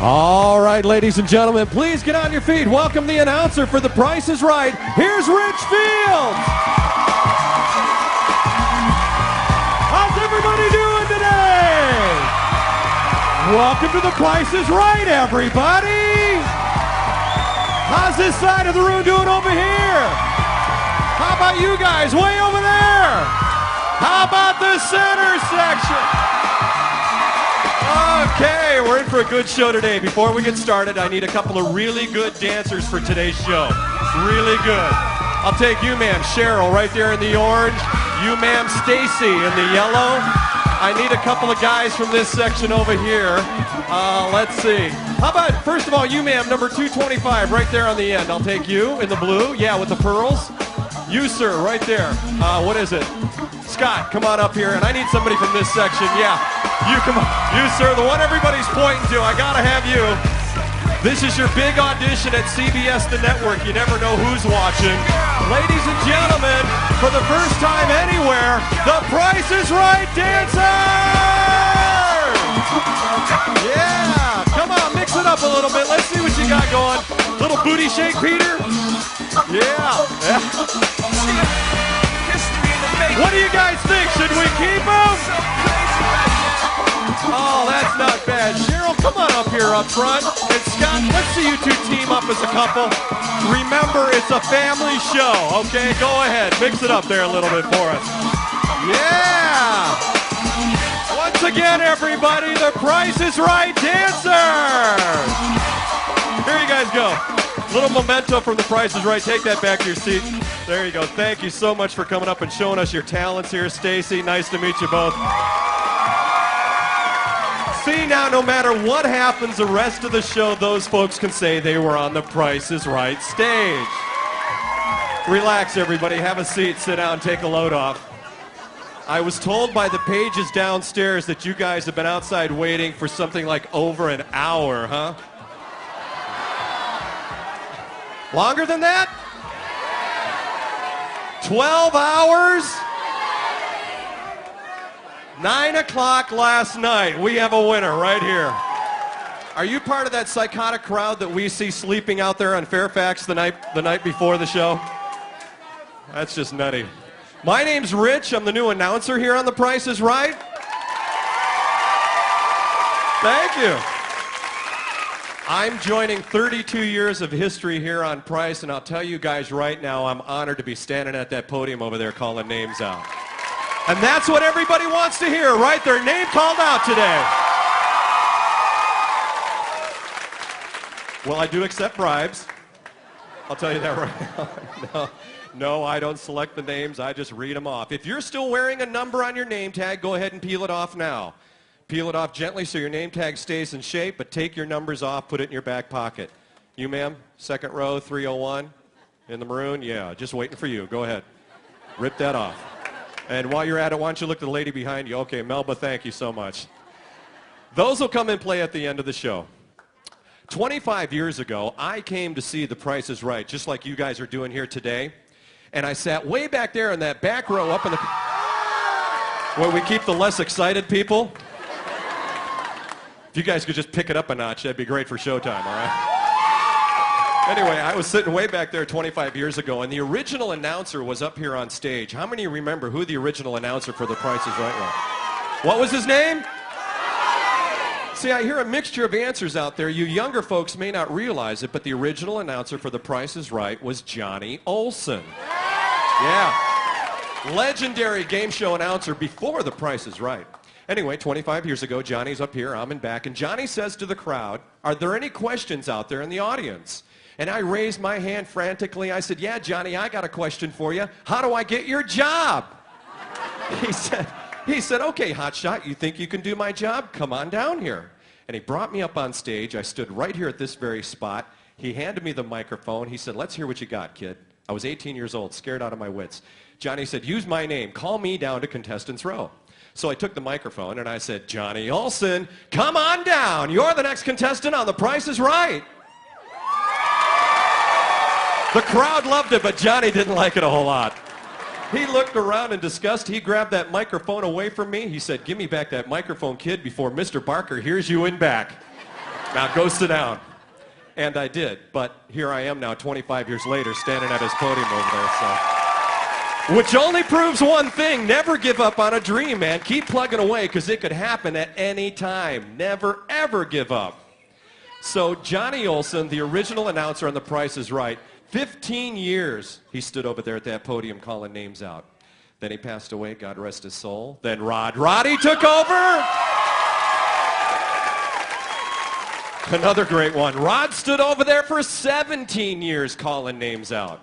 All right, ladies and gentlemen, please get on your feet. Welcome the announcer for The Price is Right. Here's Rich Fields. How's everybody doing today? Welcome to The Price is Right, everybody. How's this side of the room doing over here? How about you guys way over there? How about the center section? Okay, we're in for a good show today. Before we get started, I need a couple of really good dancers for today's show. Really good. I'll take you, ma'am, Cheryl, right there in the orange. You, ma'am, Stacy, in the yellow. I need a couple of guys from this section over here. Let's see. How about, first of all, you, ma'am, number 225, right there on the end. I'll take you in the blue. Yeah, with the pearls. You, sir, right there. What is it? Scott, come on up here. And I need somebody from this section. Yeah, you come on. You, sir, the one everybody's pointing to. I gotta have you. This is your big audition at CBS The Network. You never know who's watching. Ladies and gentlemen, for the first time anywhere, The Price is Right dancers! Yeah, come on, mix it up a little bit. Let's see what you got going. Little booty shake, Peter? Yeah. What do you guys think? Should we keep them? Oh, that's not bad. Cheryl, come on up here up front. And Scott, let's see you two team up as a couple. Remember, it's a family show, okay? Go ahead. Mix it up there a little bit for us. Yeah! Once again, everybody, The Price is Right dancers! Here you guys go. Little memento from The Price is Right. Take that back to your seat. There you go. Thank you so much for coming up and showing us your talents here, Stacy. Nice to meet you both. See, now, no matter what happens the rest of the show, those folks can say they were on The Price is Right stage. Relax, everybody. Have a seat. Sit down. Take a load off. I was told by the pages downstairs that you guys have been outside waiting for something like over an hour, huh? Longer than that? 12 hours? 9 o'clock last night. We have a winner right here. Are you part of that psychotic crowd that we see sleeping out there on Fairfax the night before the show? That's just nutty. My name's Rich. I'm the new announcer here on The Price is Right. Thank you. I'm joining 32 years of history here on Price, and I'll tell you guys right now, I'm honored to be standing at that podium over there calling names out. And that's what everybody wants to hear, right? Their name called out today. Well, I do accept bribes. I'll tell you that right now. No, I don't select the names. I just read them off. If you're still wearing a number on your name tag, go ahead and peel it off now. Peel it off gently so your name tag stays in shape, but take your numbers off, put it in your back pocket. You, ma'am, second row, 301, in the maroon? Yeah, just waiting for you. Go ahead. Rip that off. And while you're at it, why don't you look at the lady behind you? Okay, Melba, thank you so much. Those will come and play at the end of the show. 25 years ago, I came to see The Price is Right, just like you guys are doing here today. And I sat way back there in that back row up in the... where we keep the less excited people. If you guys could just pick it up a notch, that'd be great for showtime, all right? Anyway, I was sitting way back there 25 years ago, and the original announcer was up here on stage. How many remember who the original announcer for The Price is Right was? What was his name? See, I hear a mixture of answers out there. You younger folks may not realize it, but the original announcer for The Price is Right was Johnny Olson. Yeah. Legendary game show announcer before The Price is Right. Anyway, 25 years ago, Johnny's up here, I'm in back, and Johnny says to the crowd, "Are there any questions out there in the audience?" And I raised my hand frantically. I said, "Yeah, Johnny, I got a question for you. How do I get your job?" He said, "Okay, hotshot, you think you can do my job? Come on down here." And he brought me up on stage. I stood right here at this very spot. He handed me the microphone. He said, "Let's hear what you got, kid." I was 18 years old, scared out of my wits. Johnny said, "Use my name. Call me down to contestants row." So I took the microphone and I said, "Johnny Olson, come on down. You're the next contestant on The Price is Right." The crowd loved it, but Johnny didn't like it a whole lot. He looked around in disgust. He grabbed that microphone away from me. He said, "Give me back that microphone, kid, before Mr. Barker hears you in back." Now go sit down. And I did, but here I am now 25 years later standing at his podium over there, so. Which only proves one thing, never give up on a dream, man. Keep plugging away because it could happen at any time. Never, ever give up. So Johnny Olson, the original announcer on The Price is Right, 15 years he stood over there at that podium calling names out. Then he passed away, God rest his soul. Then Roddy took over. Another great one. Rod stood over there for 17 years calling names out.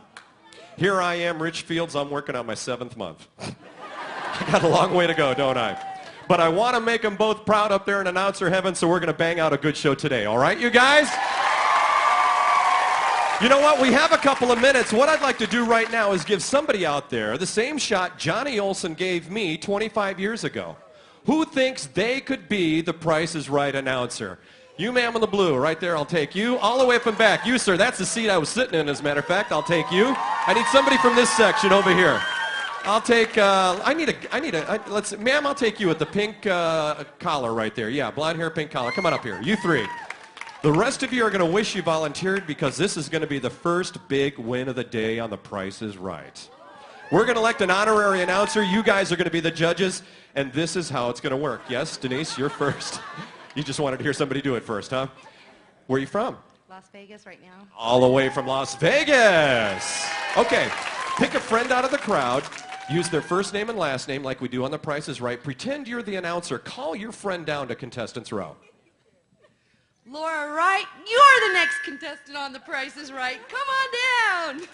Here I am, Rich Fields, I'm working on my 7th month. I got a long way to go, don't I? But I want to make them both proud up there in announcer heaven, so we're going to bang out a good show today. All right, you guys? You know what? We have a couple of minutes. What I'd like to do right now is give somebody out there the same shot Johnny Olson gave me 25 years ago. Who thinks they could be the Price is Right announcer? You, ma'am, in the blue, right there, I'll take you. All the way from back. You, sir, that's the seat I was sitting in, as a matter of fact. I'll take you. I need somebody from this section over here. I'll take, ma'am, I'll take you with the pink collar right there. Yeah, blonde hair, pink collar. Come on up here. You three. The rest of you are going to wish you volunteered because this is going to be the first big win of the day on The Price is Right. We're going to elect an honorary announcer. You guys are going to be the judges, and this is how it's going to work. Yes, Denise, you're first. You just wanted to hear somebody do it first, huh? Where are you from? Las Vegas right now. All the way from Las Vegas. Okay, pick a friend out of the crowd. Use their first name and last name like we do on The Price is Right. Pretend you're the announcer. Call your friend down to contestants row. Laura Wright, you're the next contestant on The Price is Right. Come on down.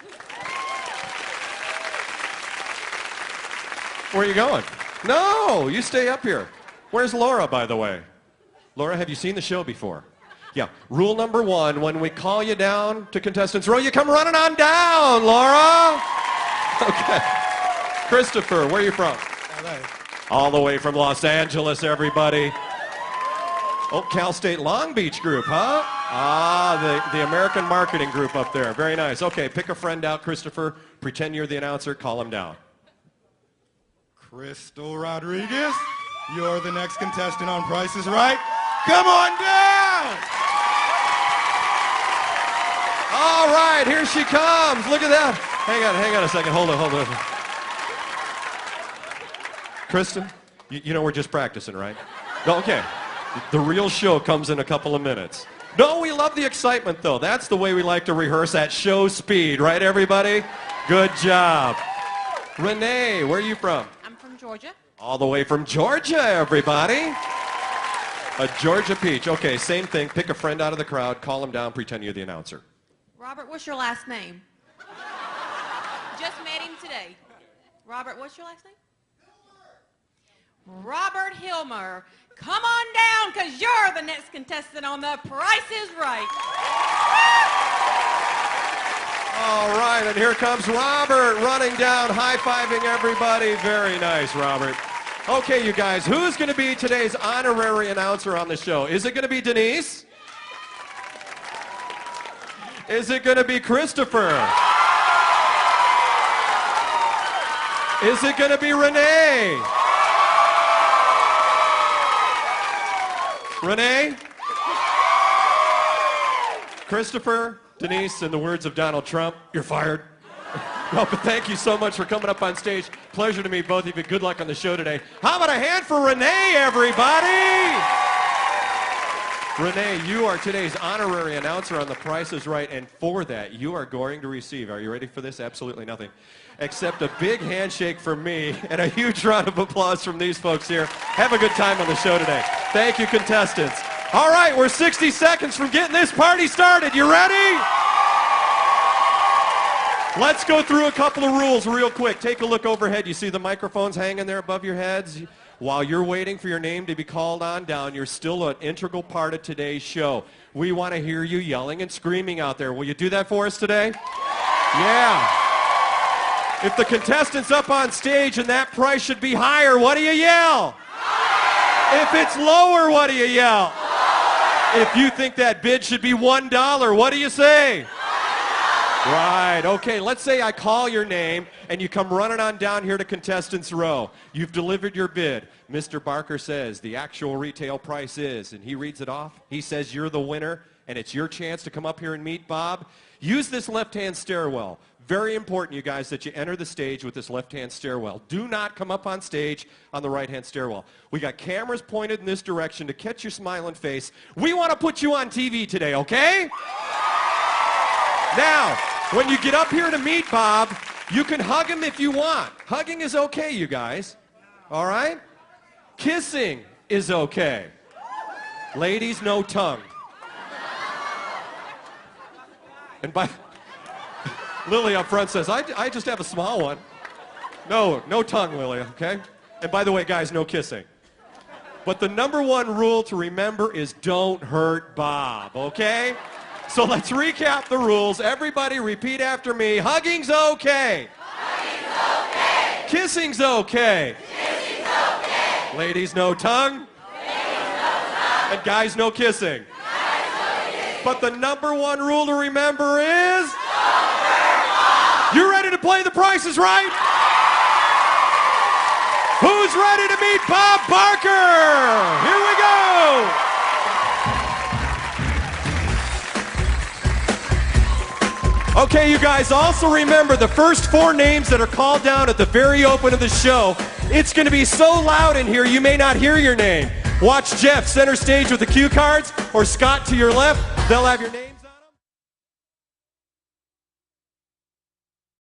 Where are you going? No, you stay up here. Where's Laura, by the way? Laura, have you seen the show before? Yeah. Rule number 1, when we call you down to contestants row, you come running on down, Laura. Okay. Christopher, where are you from? LA. All the way from Los Angeles, everybody. Oh, Cal State Long Beach group, huh? Ah, the American marketing group up there. Very nice. Okay, pick a friend out, Christopher. Pretend you're the announcer. Call him down. Crystal Rodriguez, you're the next contestant on Price is Right. Come on down! All right, here she comes. Look at that. Hang on a second. Hold on. Kristen, you know we're just practicing, right? Okay. The real show comes in a couple of minutes. No, we love the excitement, though. That's the way we like to rehearse at show speed, right, everybody? Good job. Renee, where are you from? I'm from Georgia. All the way from Georgia, everybody. A Georgia peach. Okay, same thing. Pick a friend out of the crowd, call him down, pretend you're the announcer. Robert, what's your last name? Just met him today. Robert, what's your last name? Robert Hilmer. Come on down, because you're the next contestant on The Price is Right. All right, and here comes Robert running down, high-fiving everybody. Very nice, Robert. Okay, you guys, who's going to be today's honorary announcer on the show? Is it going to be Denise? Is it going to be Christopher? Is it going to be Renee? Renee? Christopher? Denise, in the words of Donald Trump, you're fired. No, but thank you so much for coming up on stage. Pleasure to meet both of you. Good luck on the show today. How about a hand for Renee, everybody? Renee, you are today's honorary announcer on The Price is Right, and for that, you are going to receive, are you ready for this? Absolutely nothing, except a big handshake from me and a huge round of applause from these folks here. Have a good time on the show today. Thank you, contestants. All right, we're 60 seconds from getting this party started. You ready? Let's go through a couple of rules real quick. Take a look overhead. You see the microphones hanging there above your heads? While you're waiting for your name to be called on down, you're still an integral part of today's show. We want to hear you yelling and screaming out there. Will you do that for us today? Yeah. If the contestant's up on stage and that price should be higher, what do you yell? If it's lower, what do you yell? If you think that bid should be $1, what do you say? Right, okay, let's say I call your name and you come running on down here to contestants row. You've delivered your bid. Mr. Barker says the actual retail price is, and he reads it off. He says you're the winner and it's your chance to come up here and meet Bob. Use this left-hand stairwell. Very important, you guys, that you enter the stage with this left-hand stairwell. Do not come up on stage on the right-hand stairwell. We got cameras pointed in this direction to catch your smiling face. We want to put you on TV today, okay? Now, when you get up here to meet Bob, you can hug him if you want. Hugging is okay, you guys. All right? Kissing is okay. Ladies, no tongue. And by... Lily up front says, I just have a small one. No tongue, Lily, okay? And by the way, guys, no kissing. But the number one rule to remember is don't hurt Bob, okay? So let's recap the rules. Everybody repeat after me. Hugging's okay. Hugging's okay. Kissing's okay. Kissing's okay. Ladies, no tongue. Ladies, no tongue. And guys, no kissing. Guys, no kissing. But the number one rule to remember is... You ready to play The Price is Right? Who's ready to meet Bob Barker? Here we go. Okay, you guys, also remember the first 4 names that are called down at the very open of the show. It's going to be so loud in here you may not hear your name. Watch Jeff center stage with the cue cards, or Scott to your left. They'll have your name.